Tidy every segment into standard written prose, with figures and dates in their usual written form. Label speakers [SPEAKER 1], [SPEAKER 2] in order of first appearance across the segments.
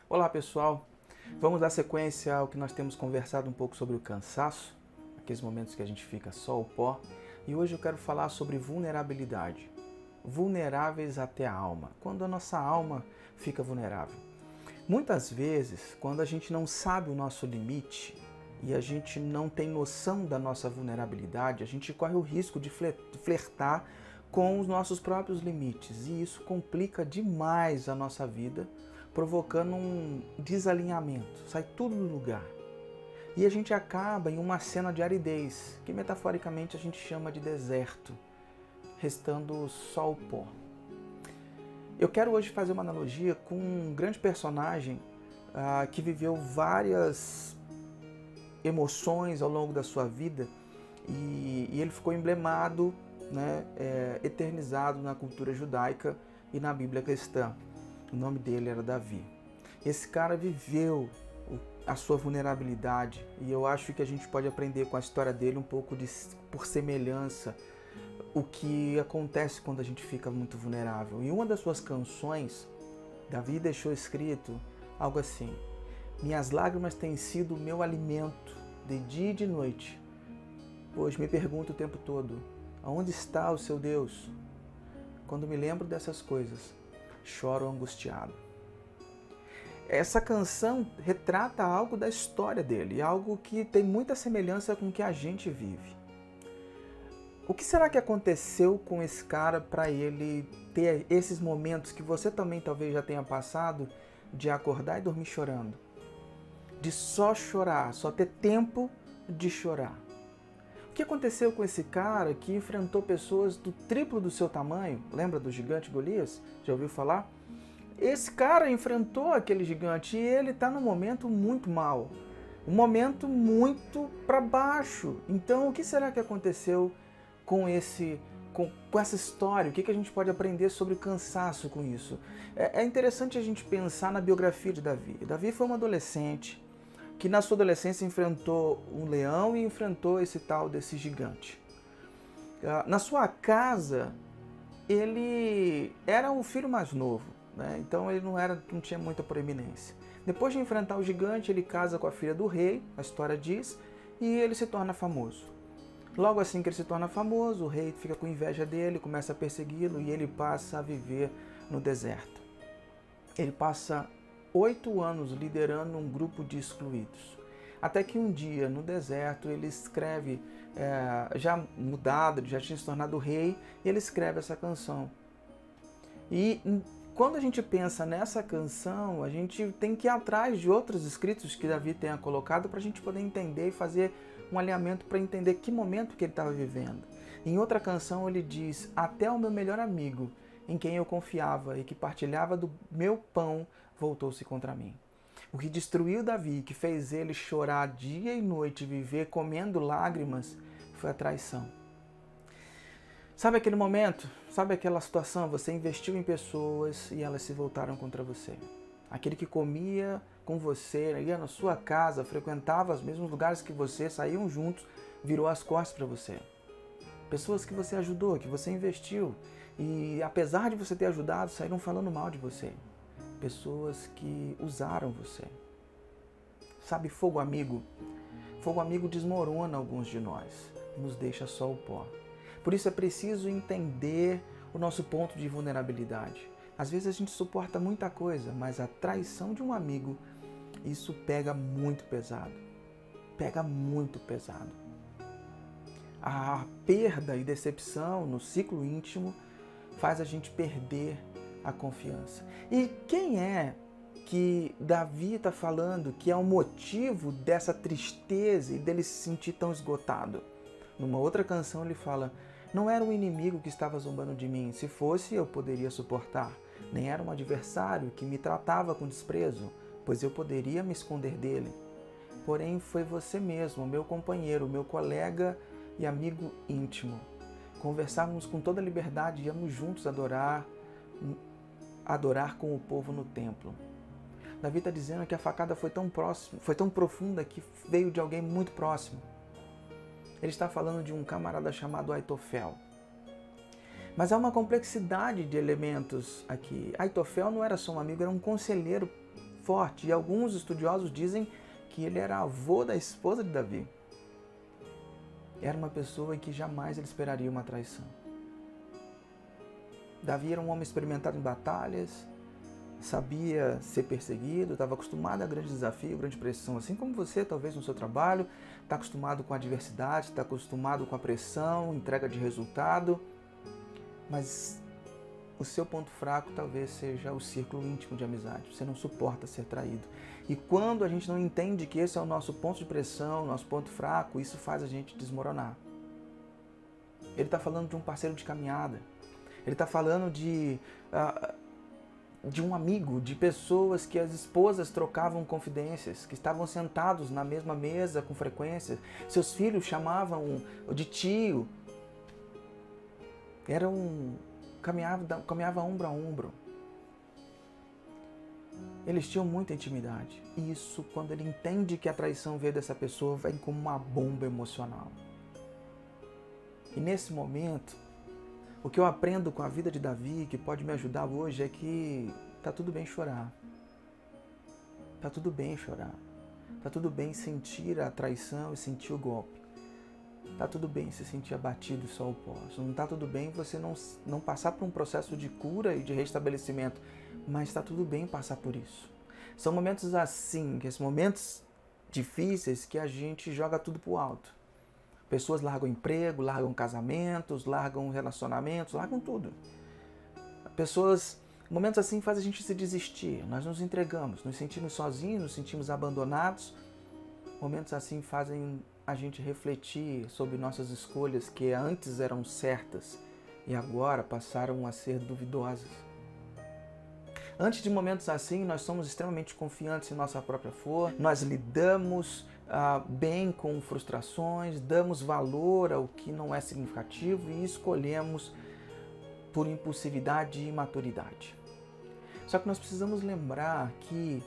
[SPEAKER 1] Olá pessoal, vamos dar sequência ao que nós temos conversado um pouco sobre o cansaço, aqueles momentos que a gente fica só o pó, e hoje eu quero falar sobre vulnerabilidade, vulneráveis até a alma, quando a nossa alma fica vulnerável. Muitas vezes, quando a gente não sabe o nosso limite e a gente não tem noção da nossa vulnerabilidade, a gente corre o risco de flertar com os nossos próprios limites e isso complica demais a nossa vida, provocando um desalinhamento, sai tudo do lugar. E a gente acaba em uma cena de aridez, que metaforicamente a gente chama de deserto, restando só o pó. Eu quero hoje fazer uma analogia com um grande personagem que viveu várias emoções ao longo da sua vida e ele ficou emblemado, eternizado na cultura judaica e na Bíblia cristã. O nome dele era Davi. Esse cara viveu a sua vulnerabilidade e eu acho que a gente pode aprender com a história dele um pouco por semelhança o que acontece quando a gente fica muito vulnerável. Em uma das suas canções, Davi deixou escrito algo assim: minhas lágrimas têm sido o meu alimento de dia e de noite, pois me pergunto o tempo todo, aonde está o seu Deus? Quando me lembro dessas coisas, choro angustiado. Essa canção retrata algo da história dele, algo que tem muita semelhança com o que a gente vive. O que será que aconteceu com esse cara para ele ter esses momentos que você também talvez já tenha passado, de acordar e dormir chorando? De só chorar, só ter tempo de chorar. O que aconteceu com esse cara que enfrentou pessoas do triplo do seu tamanho? Lembra do gigante Golias? Já ouviu falar? Esse cara enfrentou aquele gigante e ele está num momento muito mal, um momento muito para baixo. Então, o que será que aconteceu com essa história? O que a gente pode aprender sobre cansaço com isso? É interessante a gente pensar na biografia de Davi. Davi foi um adolescente que na sua adolescência enfrentou um leão e enfrentou esse tal desse gigante. Na sua casa, ele era o filho mais novo, então ele não tinha muita proeminência. Depois de enfrentar o gigante, ele casa com a filha do rei, a história diz, e ele se torna famoso. Logo assim que ele se torna famoso, o rei fica com inveja dele, começa a persegui-lo e ele passa a viver no deserto. Ele passa 8 anos liderando um grupo de excluídos. Até que um dia, no deserto, ele escreve, já mudado, já tinha se tornado rei, e ele escreve essa canção. E quando a gente pensa nessa canção, a gente tem que ir atrás de outros escritos que Davi tenha colocado para a gente poder entender e fazer um alinhamento para entender que momento que ele estava vivendo. Em outra canção ele diz: até o meu melhor amigo, em quem eu confiava e que partilhava do meu pão, voltou-se contra mim. O que destruiu Davi, que fez ele chorar dia e noite, viver comendo lágrimas, foi a traição. Sabe aquele momento? Sabe aquela situação? Você investiu em pessoas e elas se voltaram contra você. Aquele que comia com você, ia na sua casa, frequentava os mesmos lugares que você, saíam juntos, virou as costas para você. Pessoas que você ajudou, que você investiu e apesar de você ter ajudado, saíram falando mal de você. Pessoas que usaram você. Sabe, fogo amigo? Fogo amigo desmorona alguns de nós, nos deixa só o pó. Por isso é preciso entender o nosso ponto de vulnerabilidade. Às vezes a gente suporta muita coisa, mas a traição de um amigo, isso pega muito pesado. Pega muito pesado. A perda e decepção no ciclo íntimo faz a gente perder a confiança. E quem é que Davi está falando que é o motivo dessa tristeza e dele se sentir tão esgotado? Numa outra canção ele fala: não era um inimigo que estava zombando de mim, se fosse eu poderia suportar. Nem era um adversário que me tratava com desprezo, pois eu poderia me esconder dele. Porém foi você mesmo, meu companheiro, meu colega e amigo íntimo. Conversávamos com toda liberdade e íamos juntos adorar com o povo no templo. Davi está dizendo que a facada foi tão profunda que veio de alguém muito próximo. Ele está falando de um camarada chamado Aitofel. Mas há uma complexidade de elementos aqui. Aitofel não era só um amigo, era um conselheiro forte. E alguns estudiosos dizem que ele era avô da esposa de Davi. Era uma pessoa em que jamais ele esperaria uma traição. Davi era um homem experimentado em batalhas, sabia ser perseguido, estava acostumado a grande desafio, grande pressão, assim como você, talvez no seu trabalho, está acostumado com a adversidade, está acostumado com a pressão, entrega de resultado, mas o seu ponto fraco talvez seja o círculo íntimo de amizade. Você não suporta ser traído. E quando a gente não entende que esse é o nosso ponto de pressão, nosso ponto fraco, isso faz a gente desmoronar. Ele está falando de um parceiro de caminhada. Ele está falando de um amigo, de pessoas que as esposas trocavam confidências, que estavam sentados na mesma mesa com frequência. Seus filhos chamavam de tio. Caminhava ombro a ombro. Eles tinham muita intimidade. E isso, quando ele entende que a traição veio dessa pessoa, vem como uma bomba emocional. E nesse momento, o que eu aprendo com a vida de Davi, que pode me ajudar hoje, é que tá tudo bem chorar. Tá tudo bem chorar. Tá tudo bem sentir a traição e sentir o golpe. Tá tudo bem se sentir abatido só o pós. Não tá tudo bem você não passar por um processo de cura e de restabelecimento. Mas tá tudo bem passar por isso. São momentos assim, que esses momentos difíceis que a gente joga tudo pro alto. Pessoas largam emprego, largam casamentos, largam relacionamentos, largam tudo. Momentos assim fazem a gente se desistir. Nós nos entregamos, nos sentimos sozinhos, nos sentimos abandonados. Momentos assim fazem a gente refletir sobre nossas escolhas que antes eram certas e agora passaram a ser duvidosas. Antes de momentos assim, nós somos extremamente confiantes em nossa própria força, nós lidamos bem com frustrações, damos valor ao que não é significativo e escolhemos por impulsividade e imaturidade. Só que nós precisamos lembrar que,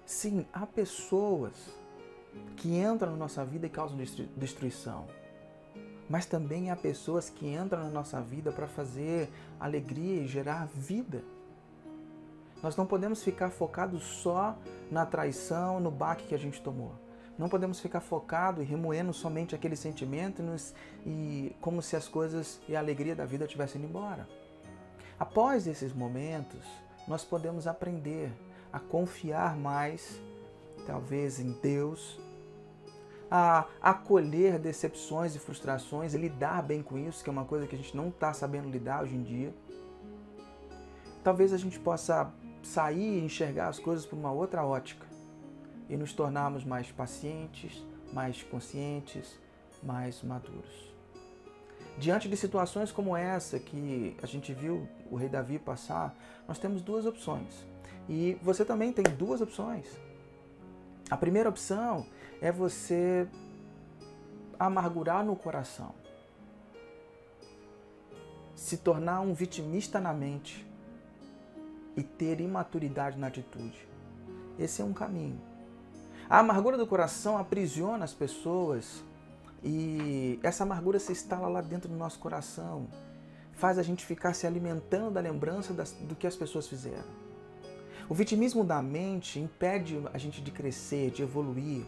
[SPEAKER 1] sim, há pessoas que entram na nossa vida e causam destruição, mas também há pessoas que entram na nossa vida para fazer alegria e gerar vida. Nós não podemos ficar focados só na traição, no baque que a gente tomou. Não podemos ficar focado e remoendo somente aquele sentimento e como se as coisas e a alegria da vida tivessem ido embora. Após esses momentos, nós podemos aprender a confiar mais, talvez, em Deus, a acolher decepções e frustrações e lidar bem com isso, que é uma coisa que a gente não está sabendo lidar hoje em dia. Talvez a gente possa sair e enxergar as coisas por uma outra ótica e nos tornarmos mais pacientes, mais conscientes, mais maduros. Diante de situações como essa que a gente viu o rei Davi passar, nós temos duas opções. E você também tem duas opções. A primeira opção é você amargurar no coração, se tornar um vitimista na mente e ter imaturidade na atitude. Esse é um caminho. A amargura do coração aprisiona as pessoas e essa amargura se instala lá dentro do nosso coração. Faz a gente ficar se alimentando da lembrança do que as pessoas fizeram. O vitimismo da mente impede a gente de crescer, de evoluir.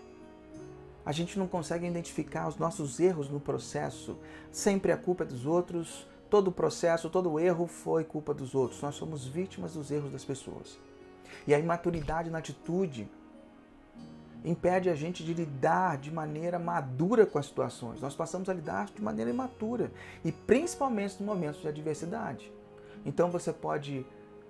[SPEAKER 1] A gente não consegue identificar os nossos erros no processo. Sempre a culpa é dos outros. Todo o processo, todo o erro foi culpa dos outros. Nós somos vítimas dos erros das pessoas. E a imaturidade na atitude impede a gente de lidar de maneira madura com as situações. Nós passamos a lidar de maneira imatura. E principalmente nos momentos de adversidade. Então você pode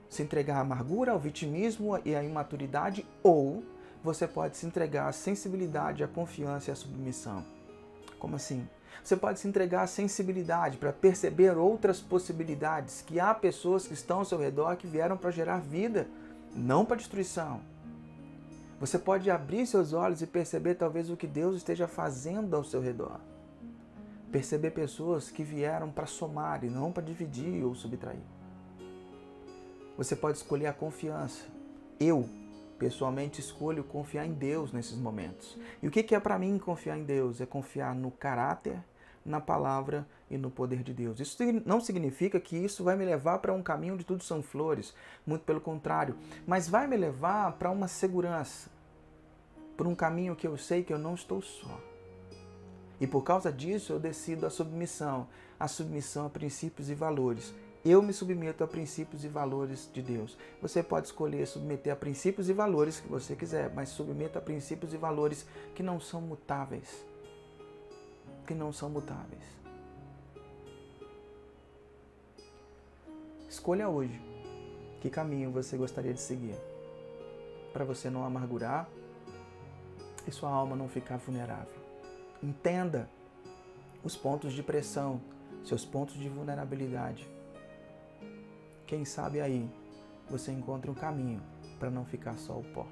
[SPEAKER 1] se entregar à amargura, ao vitimismo e à imaturidade, ou você pode se entregar à sensibilidade, à confiança e à submissão. Como assim? Você pode se entregar à sensibilidade para perceber outras possibilidades, que há pessoas que estão ao seu redor que vieram para gerar vida, não para destruição. Você pode abrir seus olhos e perceber talvez o que Deus esteja fazendo ao seu redor. Perceber pessoas que vieram para somar e não para dividir ou subtrair. Você pode escolher a confiança. Eu, pessoalmente, escolho confiar em Deus nesses momentos. E o que é para mim confiar em Deus? É confiar no caráter, na palavra e no poder de Deus. Isso não significa que isso vai me levar para um caminho de tudo são flores, muito pelo contrário, mas vai me levar para uma segurança, por um caminho que eu sei que eu não estou só. E por causa disso eu decido a submissão a princípios e valores. Eu me submeto a princípios e valores de Deus. Você pode escolher submeter a princípios e valores que você quiser, mas submeta a princípios e valores que não são mutáveis. Que não são mutáveis. Escolha hoje que caminho você gostaria de seguir, para você não amargurar e sua alma não ficar vulnerável. Entenda os pontos de pressão, seus pontos de vulnerabilidade. Quem sabe aí você encontra um caminho para não ficar só o pó.